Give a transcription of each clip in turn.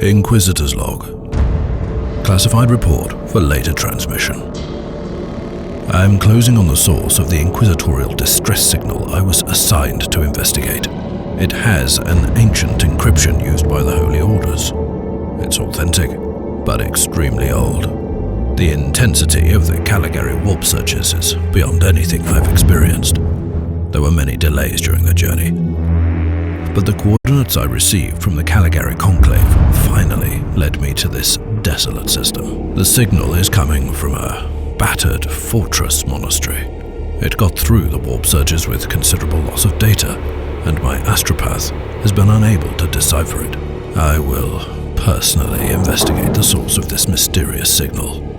Inquisitor's log. Classified report for later transmission. I am closing on the source of the inquisitorial distress signal I was assigned to investigate. It has an ancient encryption used by the Holy Orders. It's authentic, but extremely old. The intensity of the Caligari warp searches is beyond anything I've experienced. There were many delays during the journey, but the coordinates I received from the Caligari Conclave finally led me to this desolate system. The signal is coming from a battered fortress monastery. It got through the warp surges with considerable loss of data, and my astropath has been unable to decipher it. I will personally investigate the source of this mysterious signal.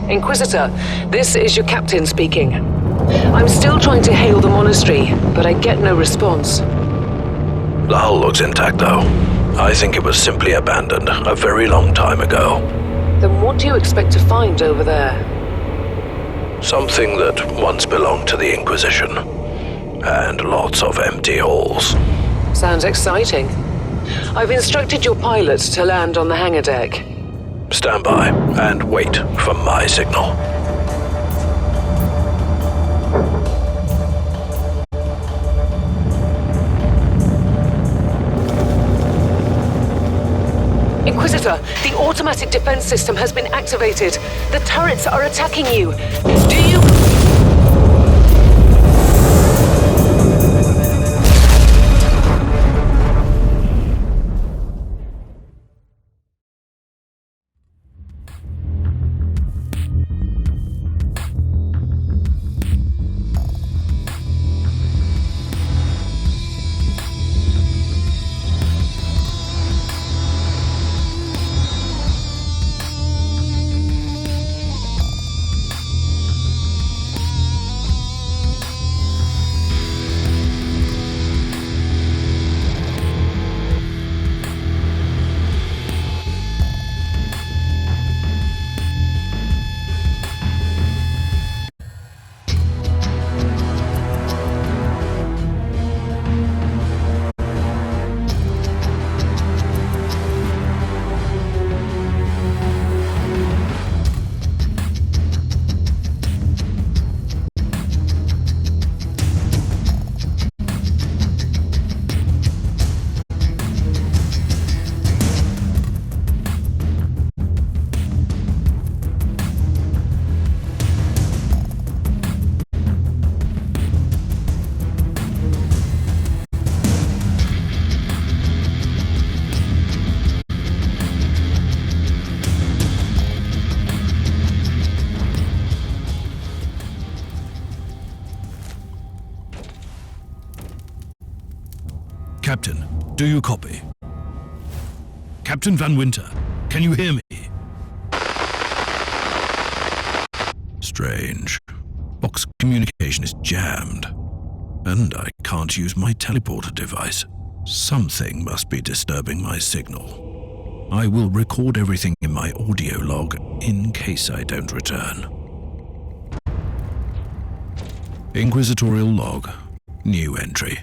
Inquisitor, this is your captain speaking. I'm still trying to hail the monastery, but I get no response. The hull looks intact, though. I think it was simply abandoned a very long time ago. Then what do you expect to find over there? Something that once belonged to the Inquisition, and lots of empty halls. Sounds exciting. I've instructed your pilots to land on the hangar deck. Stand by and wait for my signal. Inquisitor, the automatic defense system has been activated. The turrets are attacking you. Do you... Captain, do you copy? Captain Van Winter, can you hear me? Strange. Box communication is jammed, and I can't use my teleporter device. Something must be disturbing my signal. I will record everything in my audio log in case I don't return. Inquisitorial log. New entry.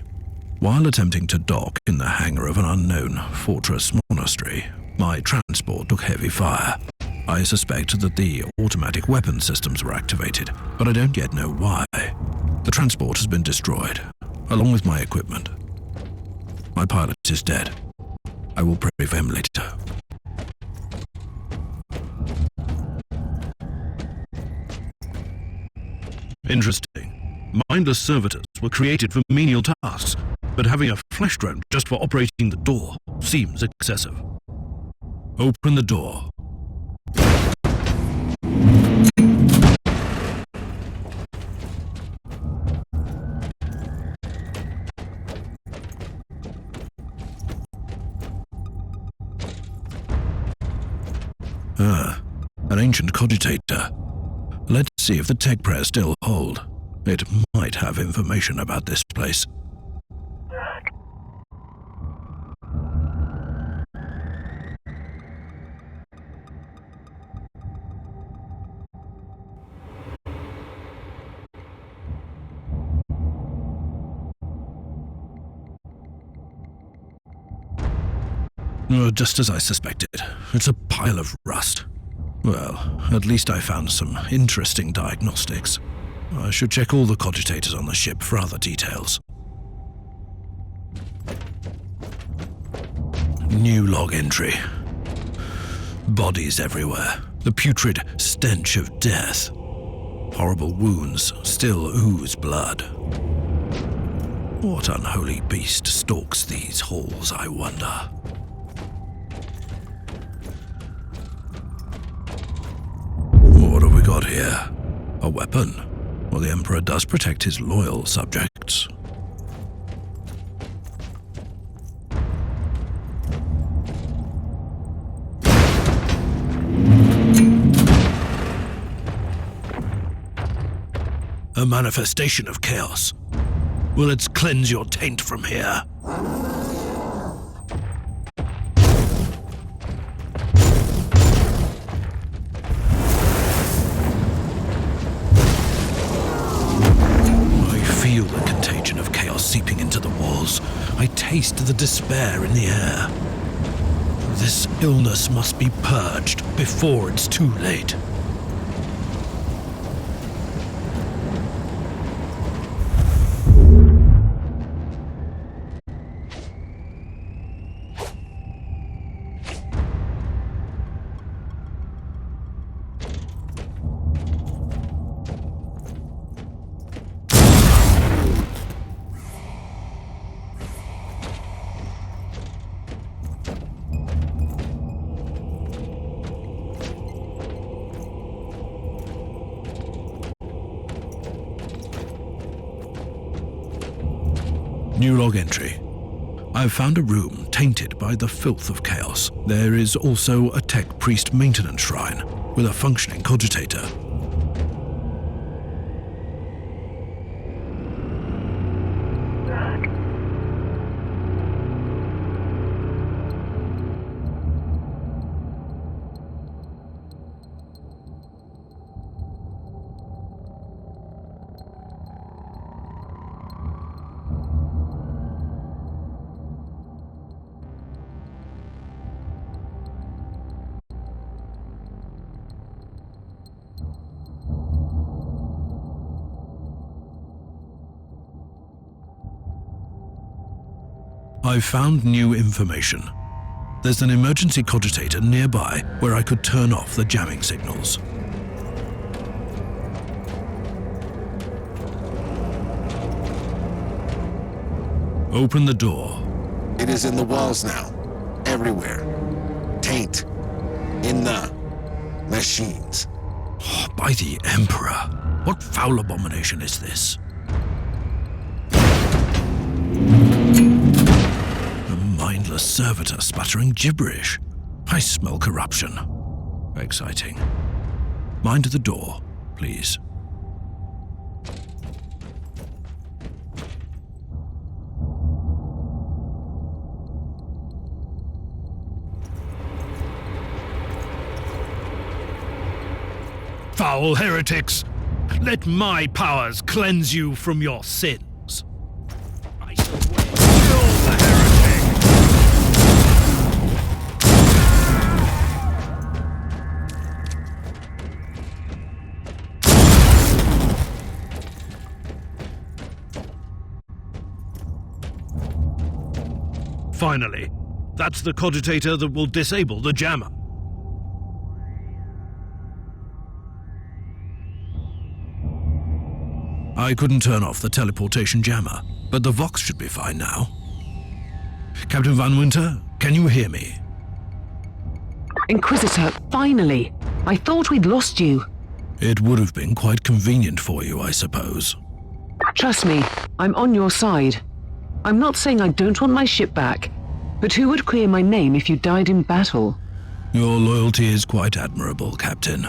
While attempting to dock in the hangar of an unknown fortress monastery, my transport took heavy fire. I suspect that the automatic weapon systems were activated, but I don't yet know why. The transport has been destroyed, along with my equipment. My pilot is dead. I will pray for him later. Interesting. Mindless servitors were created for menial tasks, but having a flesh drone just for operating the door seems excessive. Open the door. An ancient cogitator. Let's see if the tech press still hold. It might have information about this place. Just as I suspected. It's a pile of rust. Well, at least I found some interesting diagnostics. I should check all the cogitators on the ship for other details. New log entry. Bodies everywhere. The putrid stench of death. Horrible wounds still ooze blood. What unholy beast stalks these halls, I wonder? What have we got here? A weapon? Well, the Emperor does protect his loyal subjects. A manifestation of chaos. Will it cleanse your taint from here? I feel the contagion of chaos seeping into the walls. I taste the despair in the air. This illness must be purged before it's too late. New log entry. I've found a room tainted by the filth of chaos. There is also a tech priest maintenance shrine with a functioning cogitator. I've found new information. There's an emergency cogitator nearby where I could turn off the jamming signals. Open the door. It is in the walls now. Everywhere. Taint. In the machines. Oh, by the Emperor. What foul abomination is this? Mindless servitor sputtering gibberish. I smell corruption. Exciting. Mind the door, please. Foul heretics! Let my powers cleanse you from your sins. I swear, kill the heretic! Finally, that's the cogitator that will disable the jammer. I couldn't turn off the teleportation jammer, but the Vox should be fine now. Captain Van Winter, can you hear me? Inquisitor, finally! I thought we'd lost you. It would have been quite convenient for you, I suppose. Trust me, I'm on your side. I'm not saying I don't want my ship back, but who would clear my name if you died in battle? Your loyalty is quite admirable, Captain.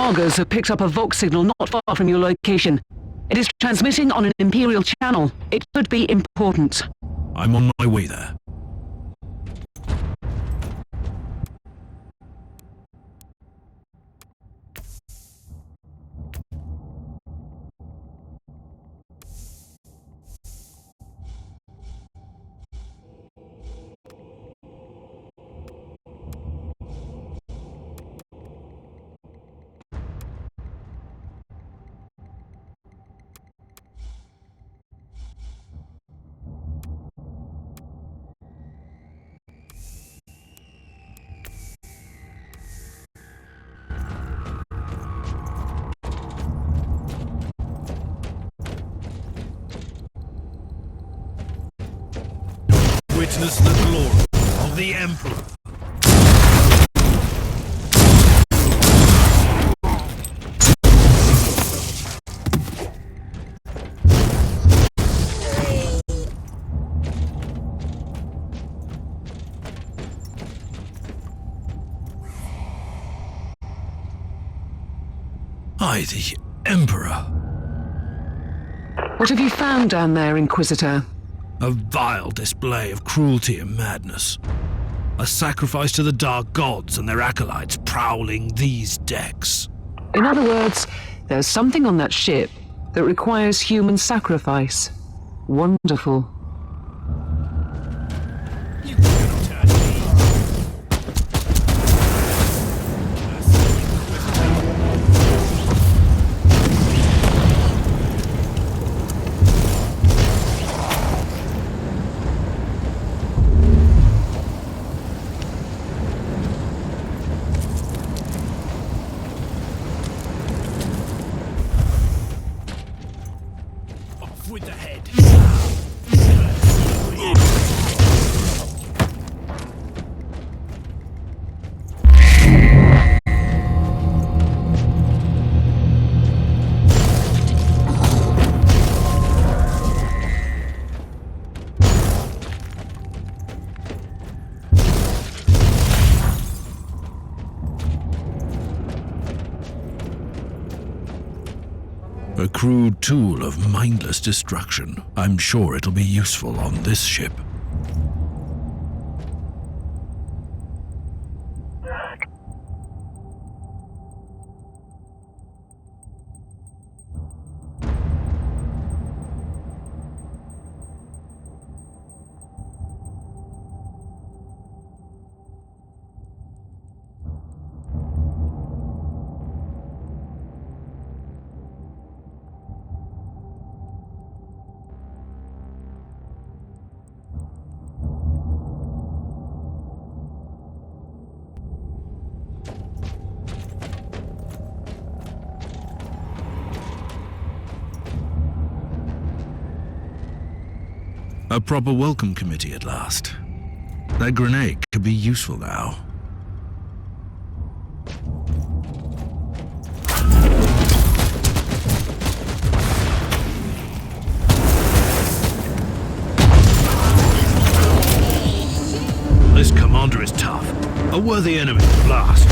loggers have picked up a Vox signal not far from your location. It is transmitting on an Imperial channel. It could be important. I'm on my way there. Witness the glory of the Emperor. I, the Emperor. What have you found down there, Inquisitor? A vile display of cruelty and madness. A sacrifice to the dark gods and their acolytes prowling these decks. In other words, there's something on that ship that requires human sacrifice. Wonderful. With the head. A crude tool of mindless destruction. I'm sure it'll be useful on this ship. A proper welcome committee at last. That grenade could be useful now. This commander is tough. A worthy enemy to blast.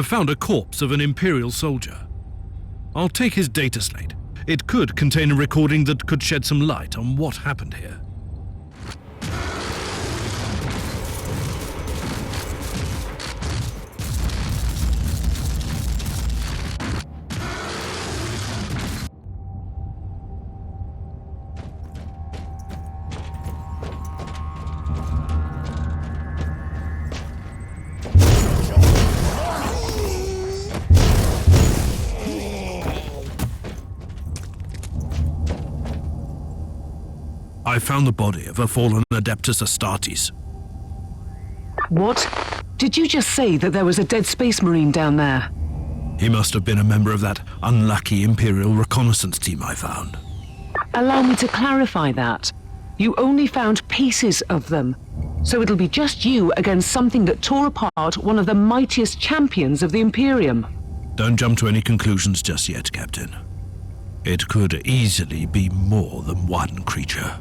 have found a corpse of an Imperial soldier. I'll take his data slate. It could contain a recording that could shed some light on what happened here. I found the body of a fallen Adeptus Astartes. What? Did you just say that there was a dead Space Marine down there? He must have been a member of that unlucky Imperial reconnaissance team I found. Allow me to clarify that. You only found pieces of them. So it'll be just you against something that tore apart one of the mightiest champions of the Imperium. Don't jump to any conclusions just yet, Captain. It could easily be more than one creature.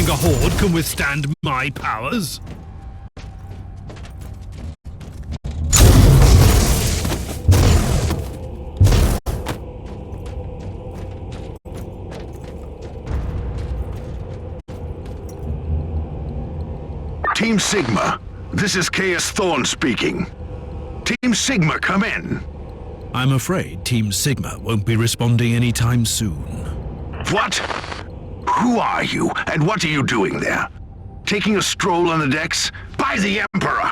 A horde can withstand my powers? Team Sigma, this is Caius Thorne speaking. Team Sigma, come in. I'm afraid Team Sigma won't be responding anytime soon. What? Who are you, and what are you doing there? Taking a stroll on the decks? By the Emperor!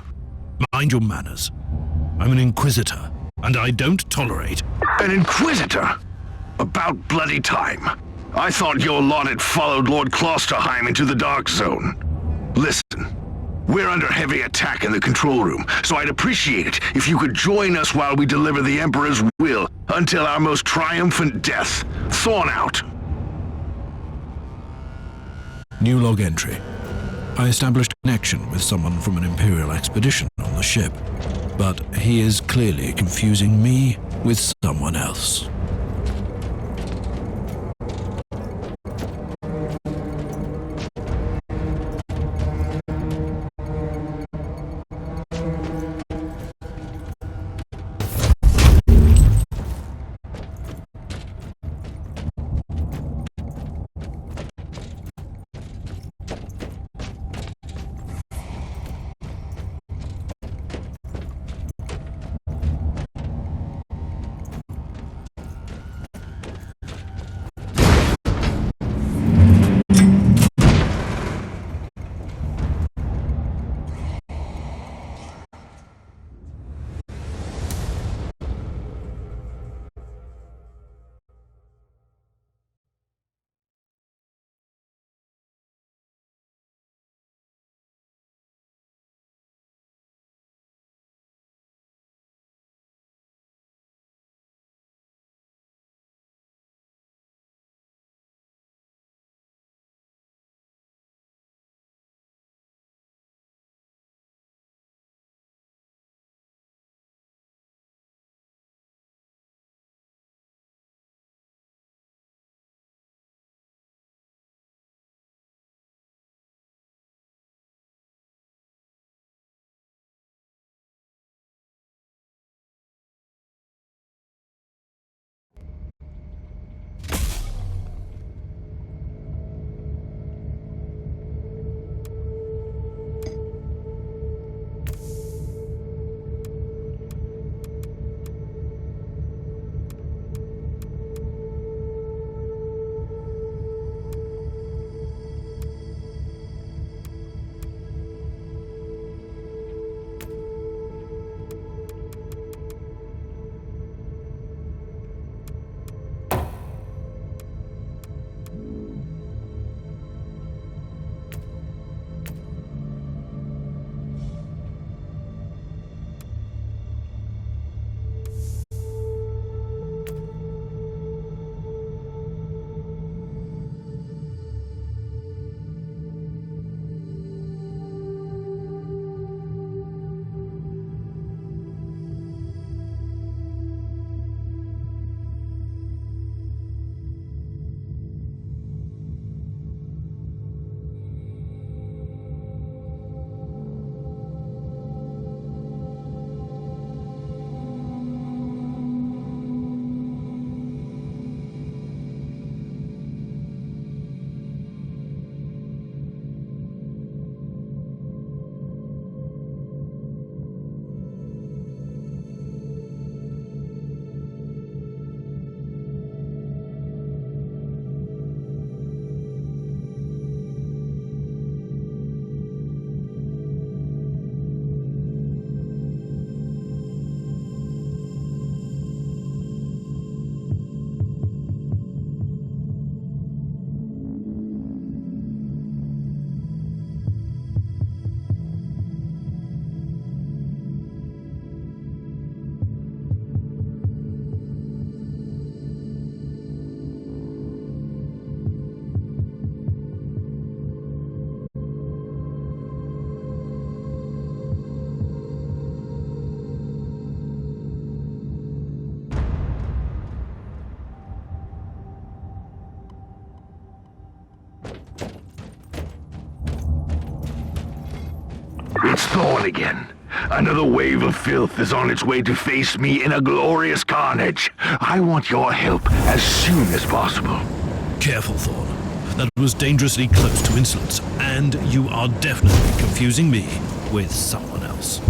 Mind your manners. I'm an Inquisitor, and I don't tolerate... An Inquisitor? About bloody time. I thought your lot had followed Lord Klosterheim into the Dark Zone. Listen, we're under heavy attack in the control room, so I'd appreciate it if you could join us while we deliver the Emperor's will until our most triumphant death. Thorne out. New log entry. I established a connection with someone from an Imperial expedition on the ship, but he is clearly confusing me with someone else. It's Thorn again. Another wave of filth is on its way to face me in a glorious carnage. I want your help as soon as possible. Careful, Thorn. That was dangerously close to insolence, and you are definitely confusing me with someone else.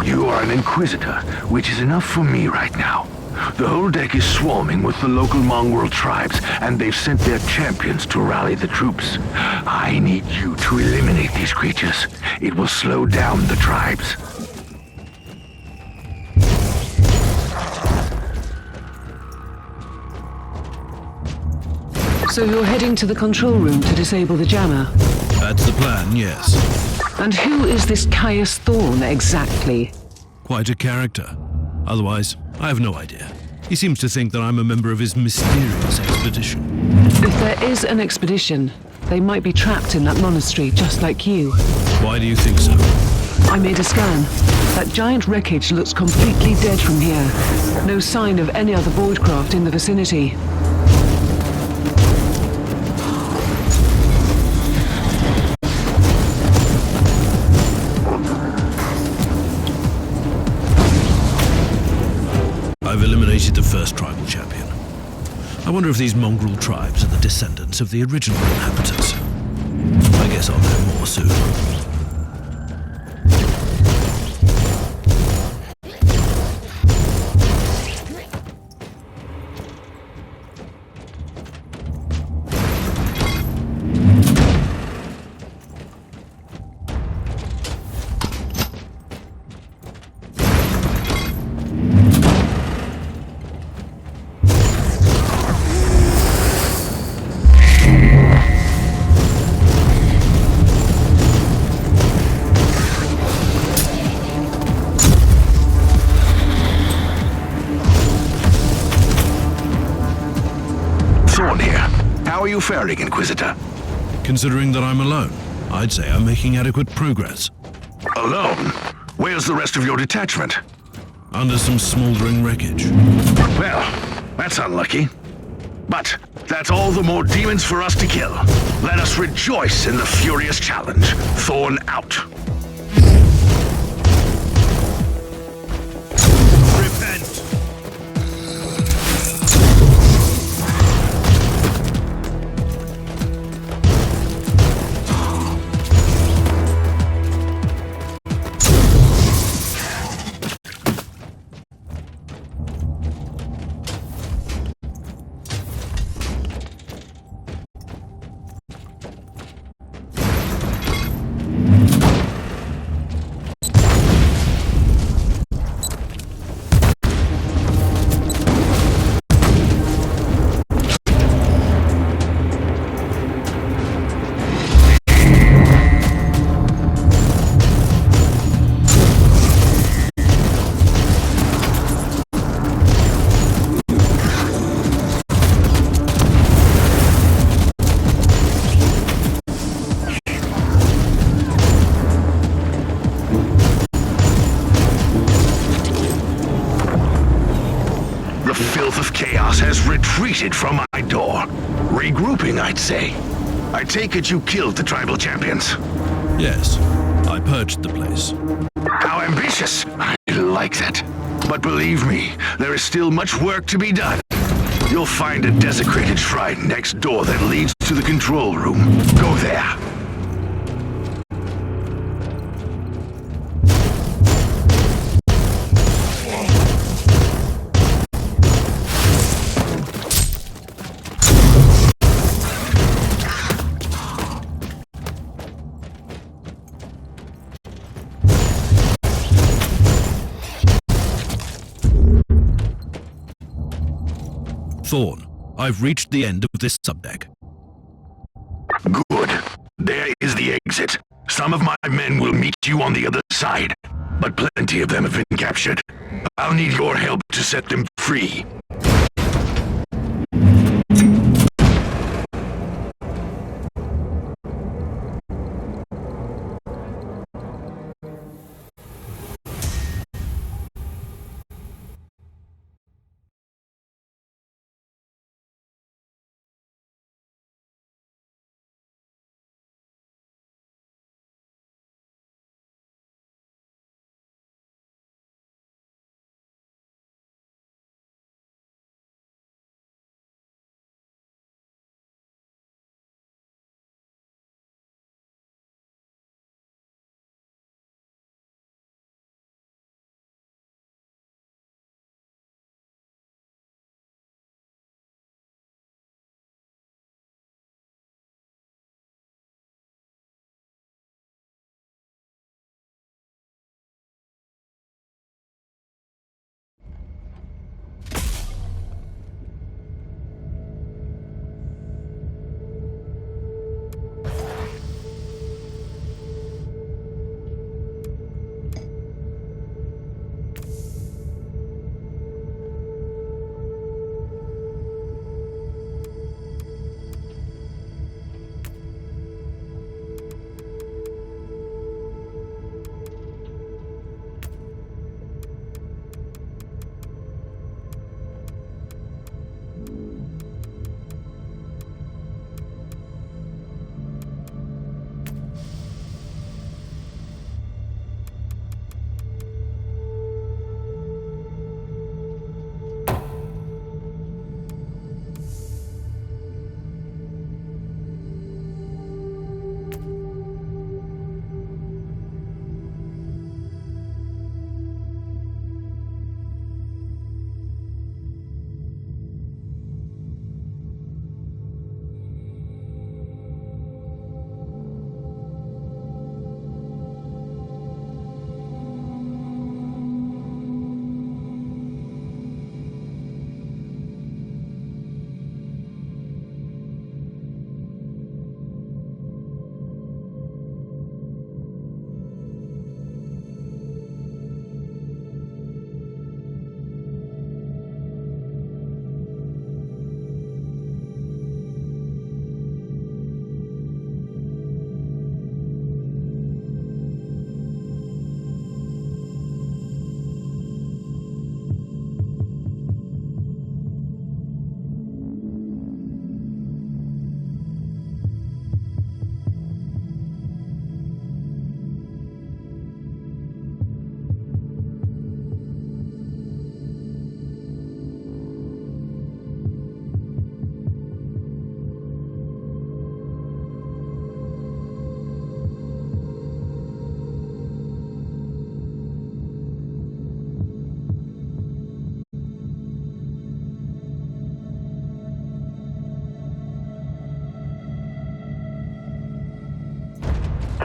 You are an Inquisitor, which is enough for me right now. The whole deck is swarming with the local mongrel tribes, and they've sent their champions to rally the troops. I need you to eliminate these creatures. It will slow down the tribes. So you're heading to the control room to disable the jammer? That's the plan, yes. And who is this Caius Thorn exactly? Quite a character. Otherwise, I have no idea. He seems to think that I'm a member of his mysterious expedition. If there is an expedition, they might be trapped in that monastery just like you. Why do you think so? I made a scan. That giant wreckage looks completely dead from here. No sign of any other voidcraft in the vicinity. I've eliminated the first tribal champion. I wonder if these mongrel tribes are the descendants of the original inhabitants. I guess I'll know more soon. Thorn here. How are you faring, Inquisitor? Considering that I'm alone, I'd say I'm making adequate progress. Alone? Where's the rest of your detachment? Under some smoldering wreckage. Well, that's unlucky. But that's all the more demons for us to kill. Let us rejoice in the furious challenge. Thorn out. Repent! The filth of chaos has retreated from my door. Regrouping, I'd say. I take it you killed the tribal champions. Yes, I purged the place. How ambitious! I like that. But believe me, there is still much work to be done. You'll find a desecrated shrine next door that leads to the control room. Go there. Thorn, I've reached the end of this subdeck. Good. There is the exit. Some of my men will meet you on the other side, but plenty of them have been captured. I'll need your help to set them free.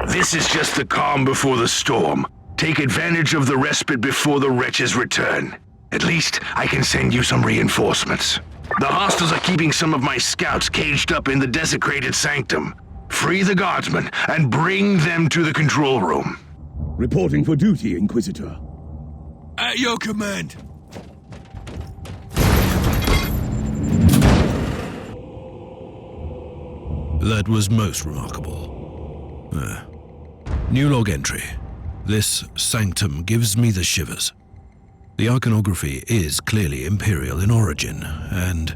This is just the calm before the storm. Take advantage of the respite before the wretches return. At least, I can send you some reinforcements. The hostiles are keeping some of my scouts caged up in the desecrated sanctum. Free the guardsmen and bring them to the control room. Reporting for duty, Inquisitor. At your command. That was most remarkable. New log entry. This sanctum gives me the shivers. The iconography is clearly imperial in origin, and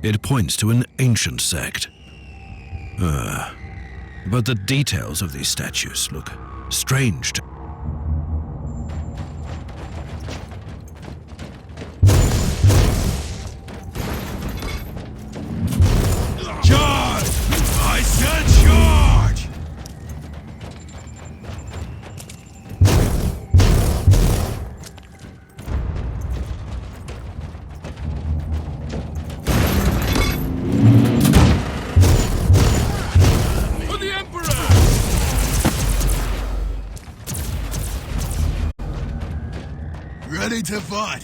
it points to an ancient sect. But the details of these statues look strange to Charge! I said charge! For the Emperor! Ready to fight!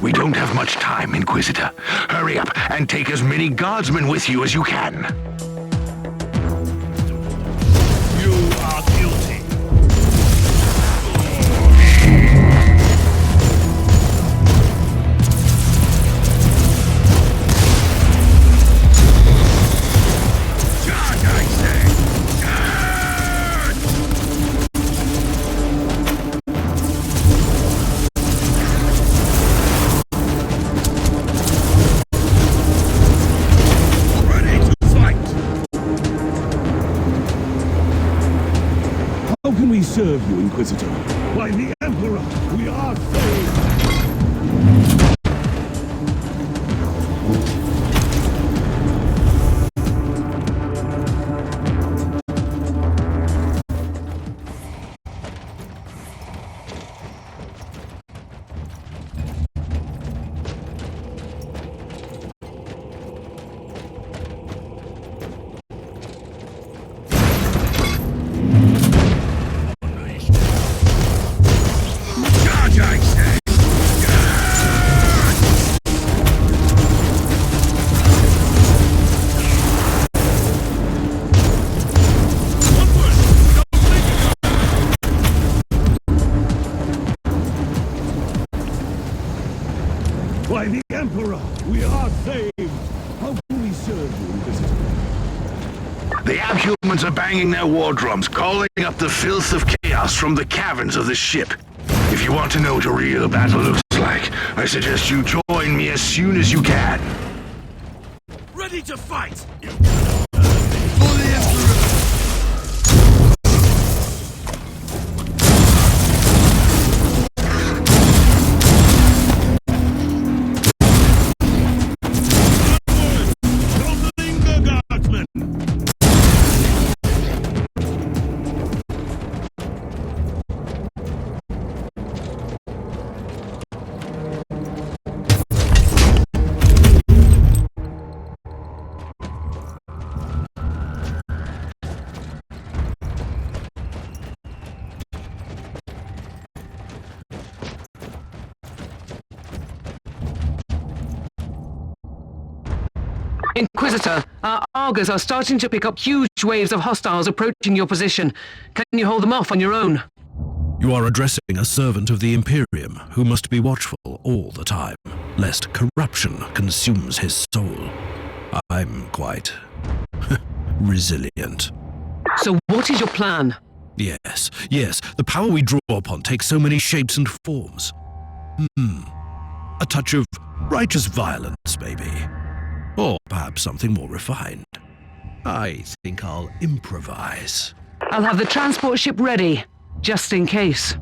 We don't have much time, Inquisitor. Hurry up and take as many guardsmen with you as you can. You are guilty. Charge, I say! How can we serve you, Inquisitor? By the Emperor, we are saved! Charge, I say! By the Emperor, we are saved! How can we serve you, Inquisitor? The abhumans are banging their war drums, calling up the filth of chaos from the caverns of the ship. If you want to know what a real battle looks like, I suggest you join me as soon as you can. Ready to fight! For the Emperor! Inquisitor, our Argers are starting to pick up huge waves of hostiles approaching your position. Can you hold them off on your own? You are addressing a servant of the Imperium who must be watchful all the time, lest corruption consumes his soul. I'm quite resilient. So what is your plan? Yes, the power we draw upon takes so many shapes and forms. A touch of righteous violence, maybe. Or perhaps something more refined. I think I'll improvise. I'll have the transport ship ready, just in case.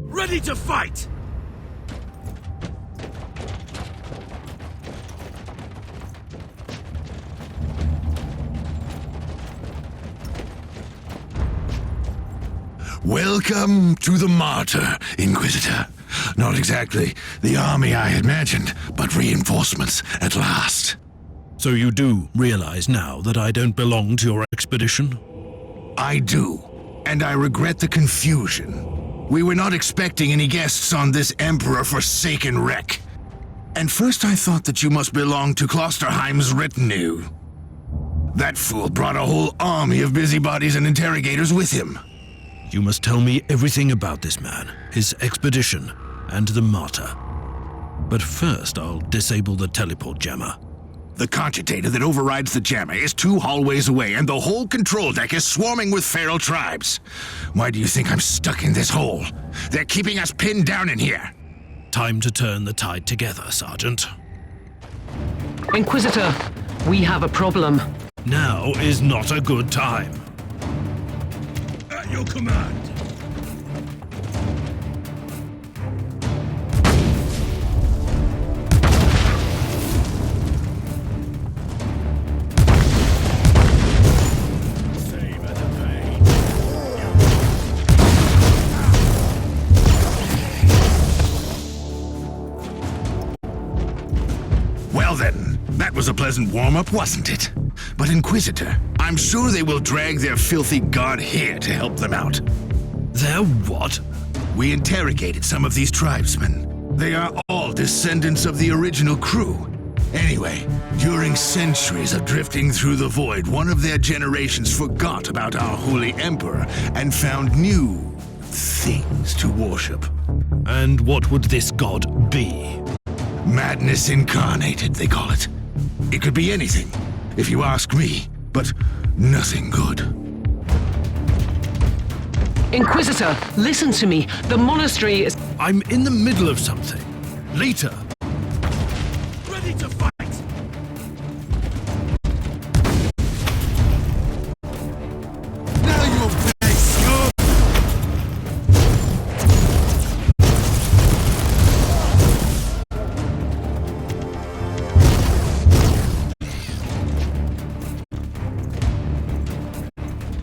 Ready to fight! Welcome to the Martyr, Inquisitor. Not exactly the army I had imagined, but reinforcements at last. So you do realize now that I don't belong to your expedition? I do, and I regret the confusion. We were not expecting any guests on this Emperor-forsaken wreck. And first I thought that you must belong to Klosterheim's retinue. That fool brought a whole army of busybodies and interrogators with him. You must tell me everything about this man, his expedition, and the Martyr. But first I'll disable the teleport jammer. The cogitator that overrides the jammer is 2 hallways away, and the whole control deck is swarming with feral tribes. Why do you think I'm stuck in this hole? They're keeping us pinned down in here. Time to turn the tide together, Sergeant. Inquisitor, we have a problem. Now is not a good time. At your command. was a pleasant warm-up, wasn't it? But Inquisitor, I'm sure they will drag their filthy god here to help them out. Their what? We interrogated some of these tribesmen. They are all descendants of the original crew. Anyway, during centuries of drifting through the void, one of their generations forgot about our holy emperor and found new things to worship. And what would this god be? Madness incarnated, they call it. It could be anything, if you ask me, but nothing good. Inquisitor, listen to me. The monastery is... I'm in the middle of something. Later. Ready to fight! Now you'll pay, scum!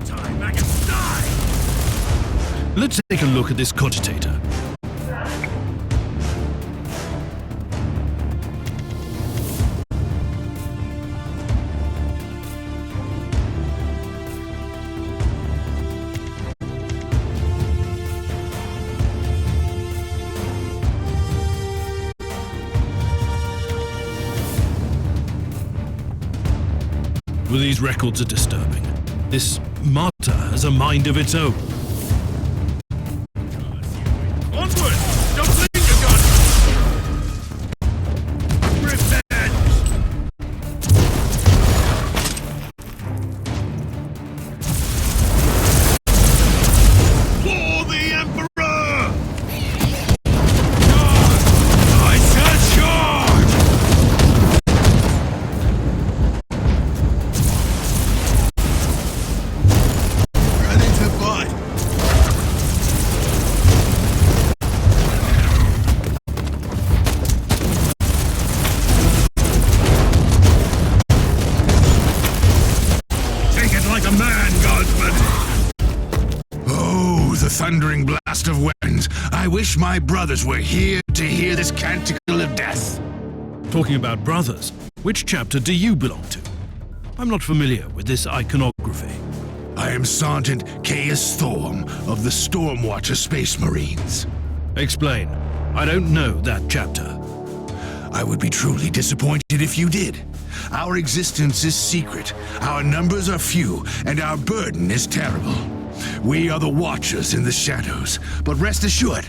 Time, maggots, die! Let's take a look at this cogitator. Well, these records are disturbing. This martyr has a mind of its own. Onward! Don't linger, God! Revenge! For the Emperor! I shall charge! Ready to fight! Take it like a man, Guardsman! Oh, the thundering blast of weapons. I wish my brothers were here to hear this canticle of death. Talking about brothers, which chapter do you belong to? I'm not familiar with this iconography. I am Sergeant Caius Thorm of the Stormwatcher Space Marines. Explain. I don't know that chapter. I would be truly disappointed if you did. Our existence is secret, our numbers are few, and our burden is terrible. We are the Watchers in the shadows, but rest assured,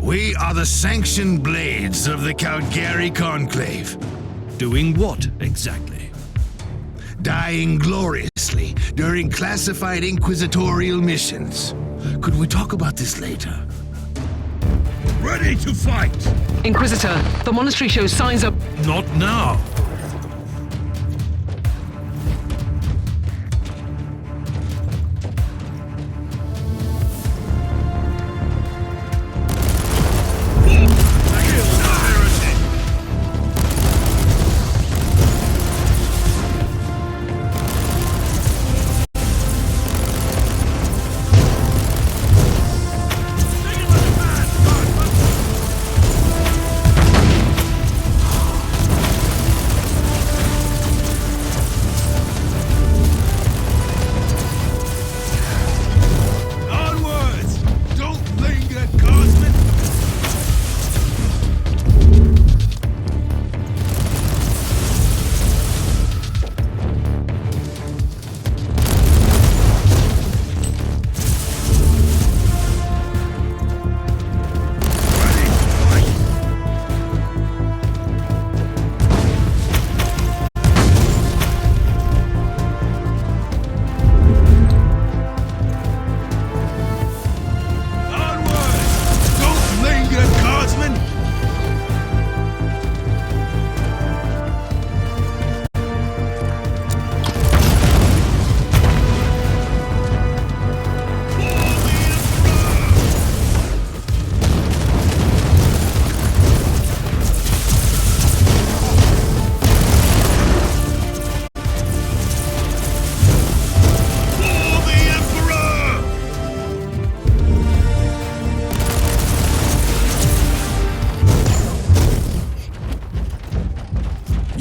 we are the sanctioned blades of the Calgary Conclave. Doing what, exactly? Dying gloriously during classified inquisitorial missions. Could we talk about this later? Ready to fight! Inquisitor, the monastery shows signs of... Not now.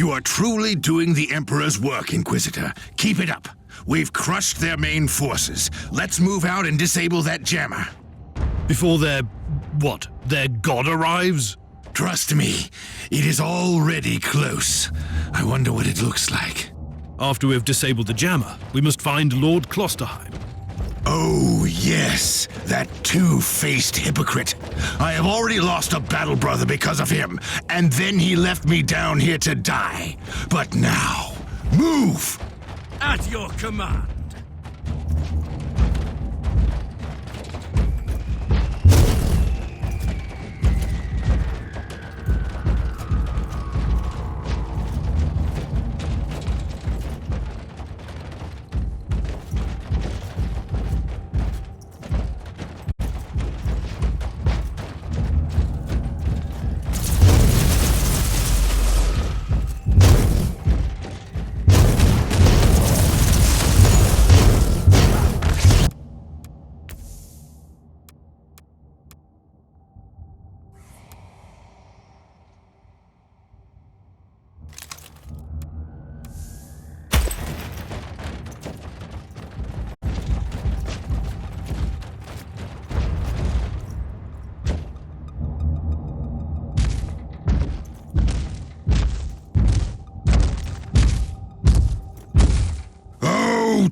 You are truly doing the Emperor's work, Inquisitor. Keep it up. We've crushed their main forces. Let's move out and disable that jammer. Before their god arrives? Trust me, it is already close. I wonder what it looks like. After we've disabled the jammer, we must find Lord Klosterheim. Oh, yes, that two-faced hypocrite. I have already lost a battle brother because of him, and then he left me down here to die. But now, move! At your command.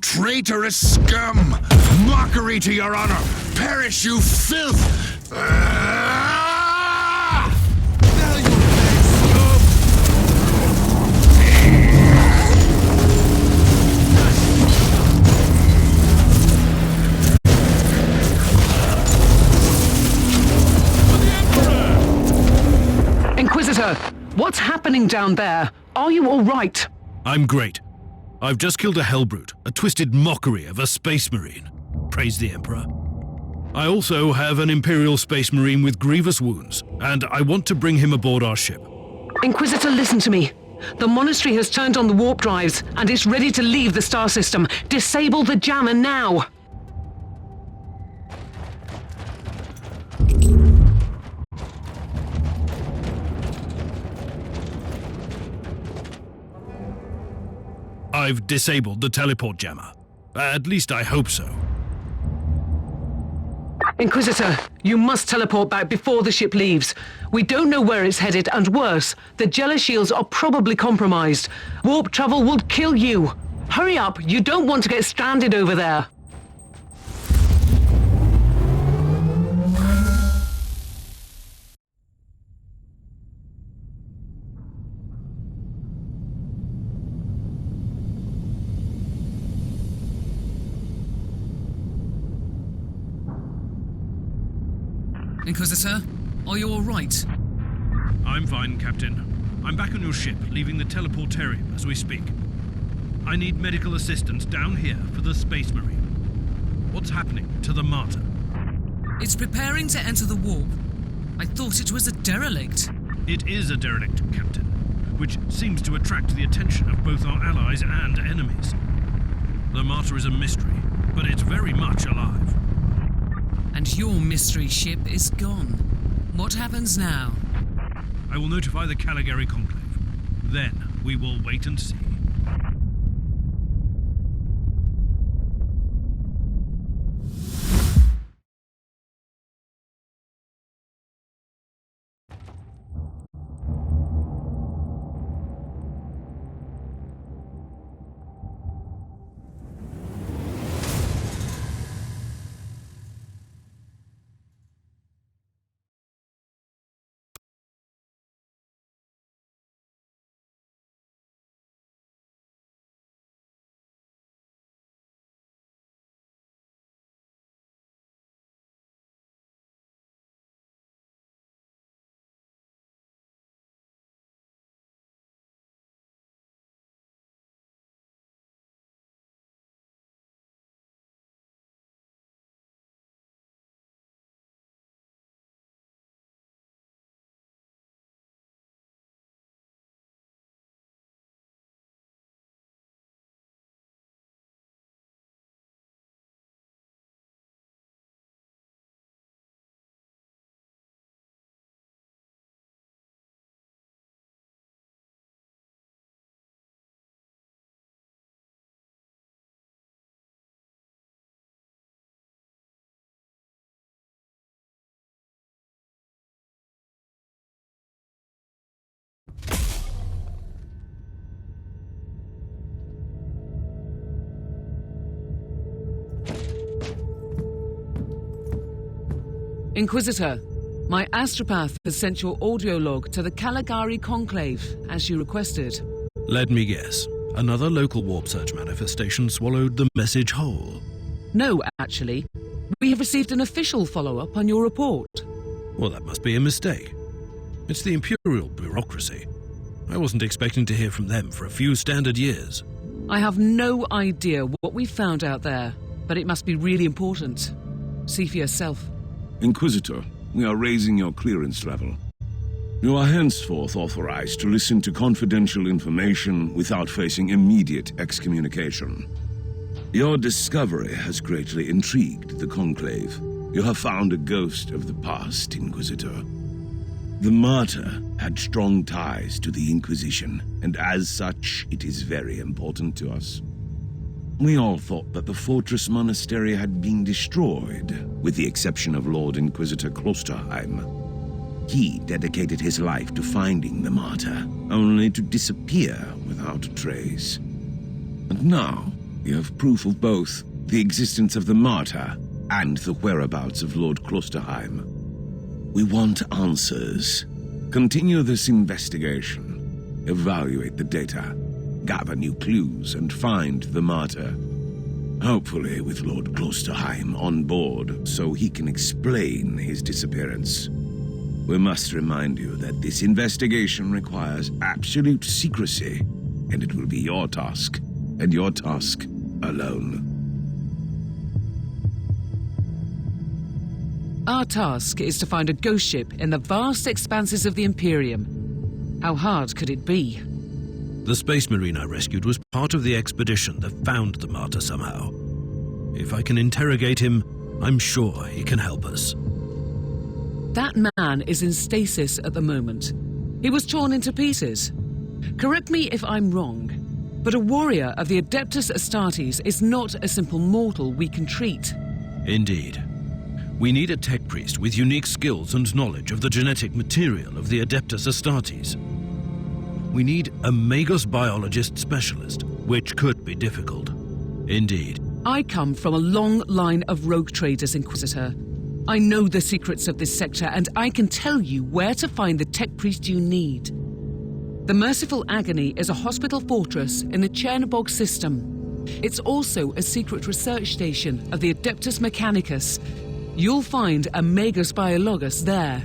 Traitorous scum! Mockery to your honor! Perish, you filth! Ah! Now you scum! Inquisitor, what's happening down there? Are you all right? I'm great. I've just killed a Hellbrute, a twisted mockery of a Space Marine. Praise the Emperor. I also have an Imperial Space Marine with grievous wounds, and I want to bring him aboard our ship. Inquisitor, listen to me. The monastery has turned on the warp drives, and it's ready to leave the star system. Disable the jammer now! I've disabled the teleport jammer. At least I hope so. Inquisitor, you must teleport back before the ship leaves. We don't know where it's headed, and worse, the Jella shields are probably compromised. Warp travel will kill you. Hurry up, you don't want to get stranded over there. Inquisitor, are you all right? I'm fine, Captain. I'm back on your ship, leaving the teleportarium as we speak. I need medical assistance down here for the Space Marine. What's happening to the Martyr? It's preparing to enter the warp. I thought it was a derelict. It is a derelict, Captain, which seems to attract the attention of both our allies and enemies. The Martyr is a mystery, but it's very much alive. And your mystery ship is gone. What happens now? I will notify the Caligari Conclave. Then we will wait and see. Inquisitor, my astropath has sent your audio log to the Caligari Conclave, as you requested. Let me guess. Another local warp surge manifestation swallowed the message whole. No, actually. We have received an official follow-up on your report. Well, that must be a mistake. It's the Imperial bureaucracy. I wasn't expecting to hear from them for a few standard years. I have no idea what we found out there, but it must be really important. See for yourself. Inquisitor, we are raising your clearance level. You are henceforth authorized to listen to confidential information without facing immediate excommunication. Your discovery has greatly intrigued the Conclave. You have found a ghost of the past, Inquisitor. The Martyr had strong ties to the Inquisition, and as such, it is very important to us. We all thought that the Fortress Monastery had been destroyed, with the exception of Lord Inquisitor Klosterheim. He dedicated his life to finding the Martyr, only to disappear without a trace. And now, we have proof of both the existence of the Martyr and the whereabouts of Lord Klosterheim. We want answers. Continue this investigation. Evaluate the data. Gather new clues and find the Martyr. Hopefully with Lord Klosterheim on board so he can explain his disappearance. We must remind you that this investigation requires absolute secrecy, and it will be your task, and your task alone. Our task is to find a ghost ship in the vast expanses of the Imperium. How hard could it be? The Space Marine I rescued was part of the expedition that found the Martyr somehow. If I can interrogate him, I'm sure he can help us. That man is in stasis at the moment. He was torn into pieces. Correct me if I'm wrong, but a warrior of the Adeptus Astartes is not a simple mortal we can treat. Indeed. We need a tech priest with unique skills and knowledge of the genetic material of the Adeptus Astartes. We need a Magos biologist specialist, which could be difficult. Indeed. I come from a long line of rogue traders, Inquisitor. I know the secrets of this sector, and I can tell you where to find the tech priest you need. The Merciful Agony is a hospital fortress in the Chernobog system. It's also a secret research station of the Adeptus Mechanicus. You'll find a Magos Biologus there.